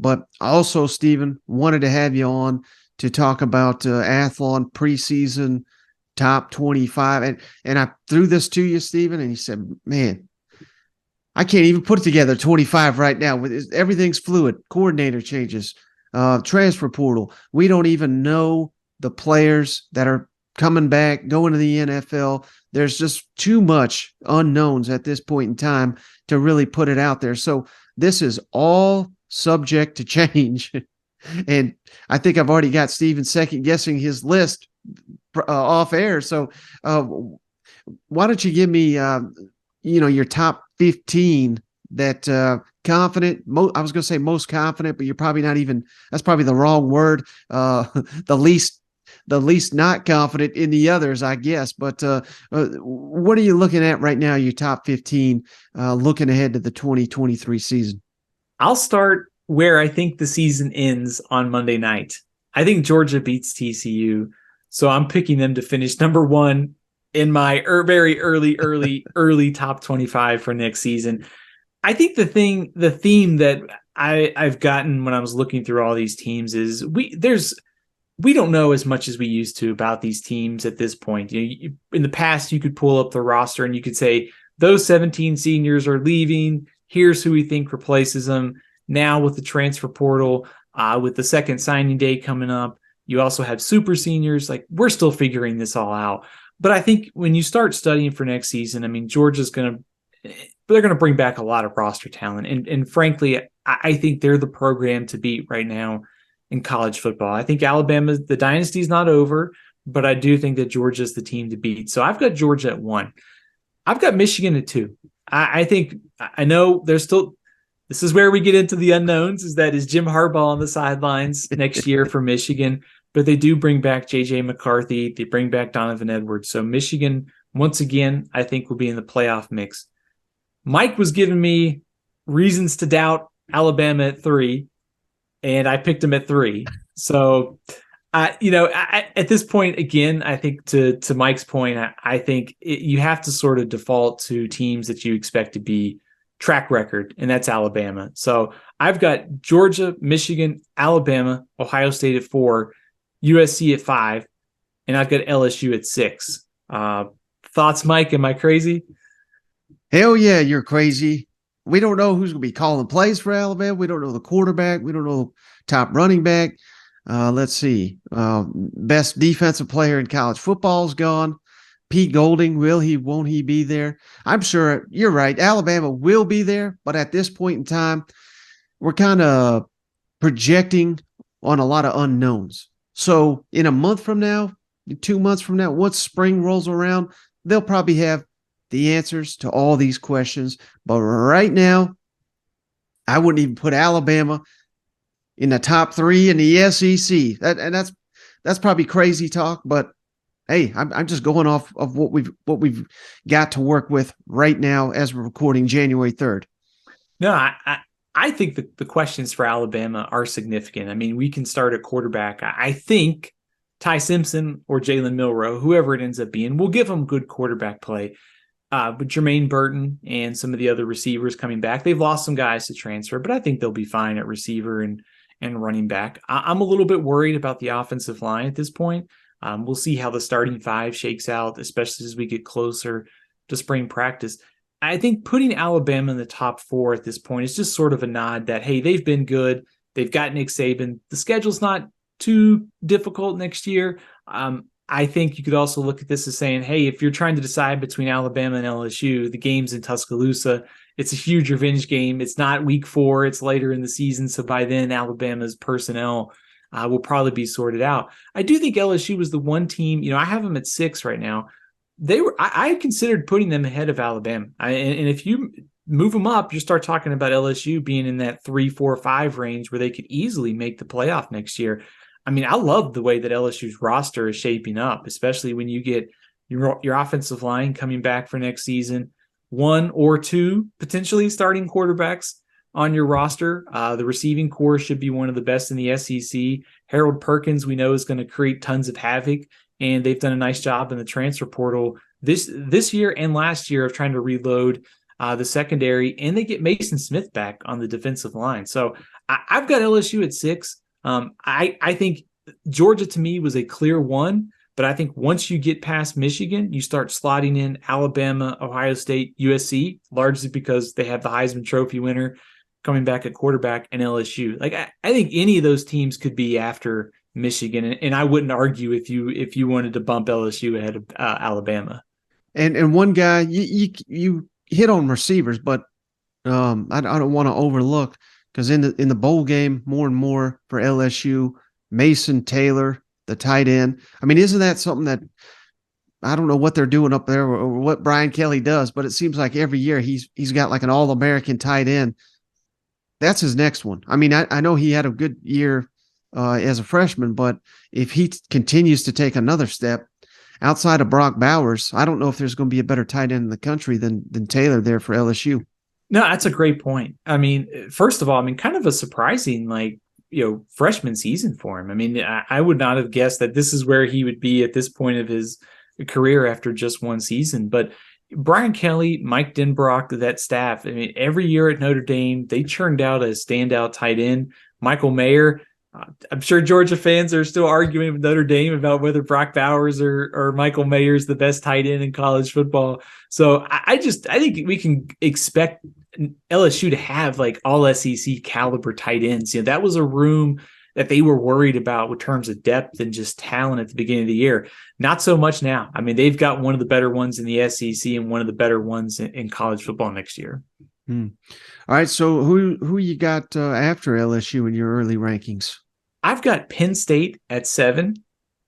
But also, Stephen, wanted to have you on to talk about Athlon preseason top 25. And I threw this to you, Stephen, and you said, man, I can't even put together 25 right now. Everything's fluid. Coordinator changes, transfer portal. We don't even know the players that are coming back, going to the NFL. There's just too much unknowns at this point in time to really put it out there. So this is all subject to change. And I think I've already got Steven second guessing his list off air. So why don't you give me, your top 15 that confident, I was going to say most confident, but you're probably not even, that's probably the wrong word. The least not confident in the others, I guess. But what are you looking at right now, your top 15, looking ahead to the 2023 season? I'll start where I think the season ends on Monday night. I think Georgia beats TCU, so I'm picking them to finish number one in my very early top 25 for next season. I think the theme that I've gotten when I was looking through all these teams is we don't know as much as we used to about these teams at this point. In the past, you could pull up the roster and you could say those 17 seniors are leaving. Here's who we think replaces them. Now with the transfer portal, with the second signing day coming up, you also have super seniors. Like, we're still figuring this all out. But I think when you start studying for next season, I mean, Georgia's they're going to bring back a lot of roster talent. And frankly, I think they're the program to beat right now in college football. I think Alabama, the dynasty's not over, but I do think that Georgia's the team to beat. So I've got Georgia at 1. I've got Michigan at 2. I know there's still, this is where we get into the unknowns, is Jim Harbaugh on the sidelines next year for Michigan, but they do bring back J.J. McCarthy. They bring back Donovan Edwards. So Michigan, once again, I think will be in the playoff mix. Mike was giving me reasons to doubt Alabama at 3, and I picked him at 3. So, at this point, again, I think to Mike's point, I think you have to sort of default to teams that you expect to be track record, and that's Alabama. So I've got Georgia, Michigan, Alabama, Ohio State at 4, USC at 5, and I've got LSU at 6. Thoughts, Mike? Am I crazy? Hell yeah, you're crazy. We don't know who's going to be calling plays for Alabama. We don't know the quarterback. We don't know top running back. Let's see. Best defensive player in college football is gone. Pete Golding, won't he be there? I'm sure you're right. Alabama will be there, but at this point in time, we're kind of projecting on a lot of unknowns. So in a month from now, 2 months from now, once spring rolls around, they'll probably have the answers to all these questions. But right now, I wouldn't even put Alabama in the top 3 in the SEC. That's probably crazy talk, but hey, I'm just going off of what we've got to work with right now as we're recording January 3rd. No, I think the questions for Alabama are significant. I mean, we can start at quarterback. I think Ty Simpson or Jalen Milroe, whoever it ends up being, will give them good quarterback play. But Jermaine Burton and some of the other receivers coming back, they've lost some guys to transfer, but I think they'll be fine at receiver and running back. I'm a little bit worried about the offensive line at this point. We'll see how the starting 5 shakes out, especially as we get closer to spring practice. I think putting Alabama in the top 4 at this point is just sort of a nod that, hey, they've been good. They've got Nick Saban. The schedule's not too difficult next year. I think you could also look at this as saying, hey, if you're trying to decide between Alabama and LSU, the game's in Tuscaloosa. It's a huge revenge game. It's not week 4. It's later in the season. So by then, Alabama's personnel will probably be sorted out. I do think LSU was the one team, I have them at 6 right now. I considered putting them ahead of Alabama. And if you move them up, you start talking about LSU being in that 3, 4, 5 range where they could easily make the playoff next year. I mean, I love the way that LSU's roster is shaping up, especially when you get your offensive line coming back for next season, 1 or 2 potentially starting quarterbacks on your roster. The receiving core should be one of the best in the SEC. Harold Perkins, we know, is going to create tons of havoc, and they've done a nice job in the transfer portal this year and last year of trying to reload the secondary, and they get Mason Smith back on the defensive line. So I've got LSU at 6. I think Georgia to me was a clear 1, but I think once you get past Michigan, you start slotting in Alabama, Ohio State, USC, largely because they have the Heisman Trophy winner coming back at quarterback, and LSU. Like I think any of those teams could be after Michigan, and I wouldn't argue if you wanted to bump LSU ahead of Alabama. And one guy you hit on receivers, but I don't want to overlook, because in the bowl game, more and more for LSU, Mason Taylor, the tight end. I mean, isn't that something that I don't know what they're doing up there, or what Brian Kelly does, but it seems like every year he's got like an All-American tight end. That's his next one. I mean, I know he had a good year as a freshman, but if he continues to take another step outside of Brock Bowers, I don't know if there's going to be a better tight end in the country than Taylor there for LSU. No, that's a great point. I mean, first of all, I mean, kind of a surprising, freshman season for him. I mean, I would not have guessed that this is where he would be at this point of his career after just one season. But Brian Kelly, Mike Denbrock, that staff, I mean, every year at Notre Dame, they churned out a standout tight end. Michael Mayer, I'm sure Georgia fans are still arguing with Notre Dame about whether Brock Bowers or Michael Mayer is the best tight end in college football. So I think we can expect LSU to have like all SEC caliber tight ends. You know, that was a room that they were worried about with terms of depth and just talent at the beginning of the year. Not so much now. I mean, they've got one of the better ones in the SEC and one of the better ones in college football next year. All right. So who you got after LSU in your early rankings? I've got Penn State at 7.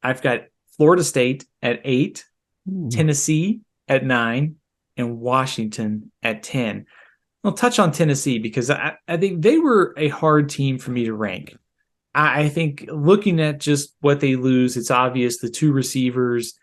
I've got Florida State at 8, Tennessee at 9, and Washington at 10. I'll touch on Tennessee because I think they were a hard team for me to rank. I think looking at just what they lose, it's obvious the 2 receivers,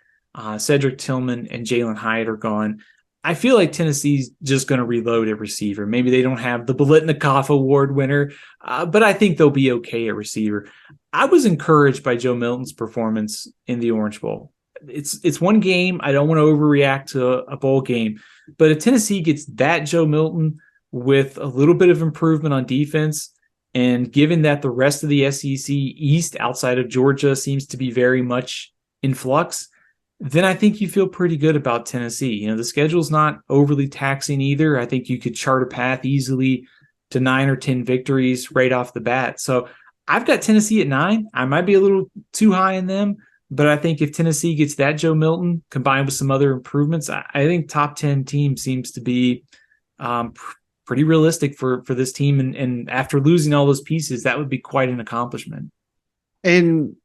Cedric Tillman and Jalen Hyatt, are gone. I feel like Tennessee's just going to reload at receiver. Maybe they don't have the Biletnikoff Award winner, but I think they'll be okay at receiver. I was encouraged by Joe Milton's performance in the Orange Bowl. It's one game. I don't want to overreact to a bowl game, but if Tennessee gets that Joe Milton with a little bit of improvement on defense, and given that the rest of the SEC East outside of Georgia seems to be very much in flux, then I think you feel pretty good about Tennessee. You know, the schedule's not overly taxing either. I think you could chart a path easily to 9 or 10 victories right off the bat. So I've got Tennessee at 9. I might be a little too high in them, but I think if Tennessee gets that Joe Milton combined with some other improvements, I think top 10 team seems to be pretty realistic for this team. And after losing all those pieces, that would be quite an accomplishment. And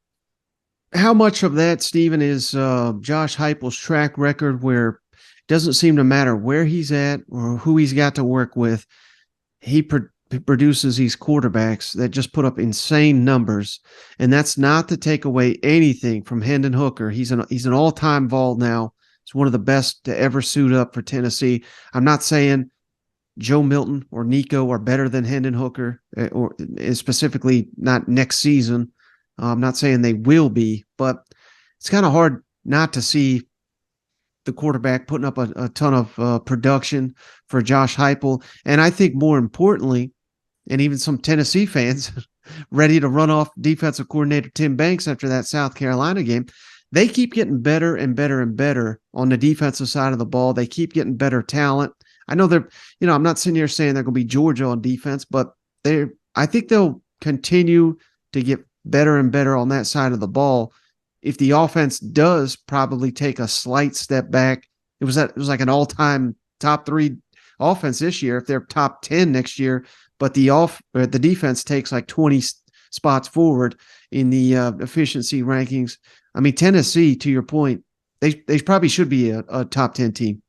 how much of that, Stephen, is Josh Heupel's track record, where it doesn't seem to matter where he's at or who he's got to work with, he produces these quarterbacks that just put up insane numbers, and that's not to take away anything from Hendon Hooker. He's an all-time Vol now. He's one of the best to ever suit up for Tennessee. I'm not saying Joe Milton or Nico are better than Hendon Hooker, or specifically not next season. I'm not saying they will be, but it's kind of hard not to see the quarterback putting up a ton of production for Josh Heupel. And I think more importantly, and even some Tennessee fans ready to run off defensive coordinator Tim Banks after that South Carolina game, they keep getting better and better and better on the defensive side of the ball. They keep getting better talent. I know I'm not sitting here saying they're going to be Georgia on defense, but I think they'll continue to get better and better on that side of the ball. If the offense does probably take a slight step back, it was like an all-time top 3 offense this year. If they're top 10 next year, but the defense takes like 20 spots forward in the efficiency rankings. I mean, Tennessee, to your point, they probably should be a top 10 team.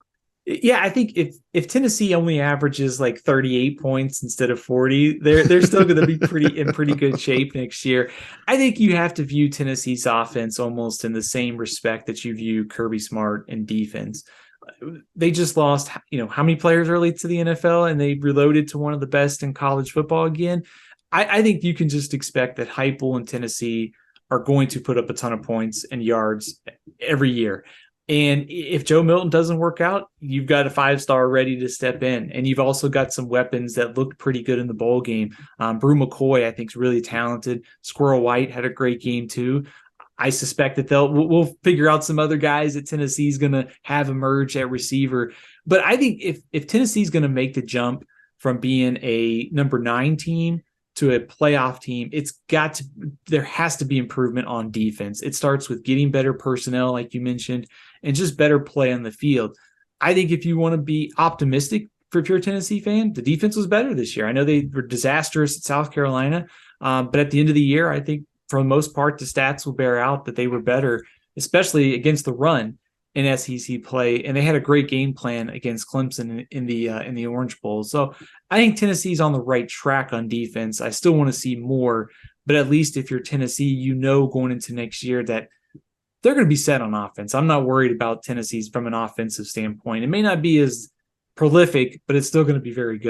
Yeah, I think if Tennessee only averages like 38 points instead of 40, they're still going to be in pretty good shape next year. I think you have to view Tennessee's offense almost in the same respect that you view Kirby Smart and defense. They just lost, how many players early to the NFL, and they reloaded to one of the best in college football again. I think you can just expect that Heupel and Tennessee are going to put up a ton of points and yards every year. And if Joe Milton doesn't work out, you've got a 5-star ready to step in. And you've also got some weapons that looked pretty good in the bowl game. Brew McCoy, I think, is really talented. Squirrel White had a great game, too. I suspect that we'll figure out some other guys that Tennessee's going to have emerge at receiver. But I think if Tennessee's going to make the jump from being a number 9 team to a playoff team, there has to be improvement on defense. It starts with getting better personnel, like you mentioned, and just better play on the field. I think if you want to be optimistic for a pure Tennessee fan, the defense was better this year. I know they were disastrous at South Carolina, but at the end of the year, I think for the most part, the stats will bear out that they were better, especially against the run in SEC play, and they had a great game plan against Clemson in the Orange Bowl. So I think Tennessee's on the right track on defense. I still want to see more, but at least if you're Tennessee, you know going into next year that they're going to be set on offense. I'm not worried about Tennessee's from an offensive standpoint. It may not be as prolific, but it's still going to be very good.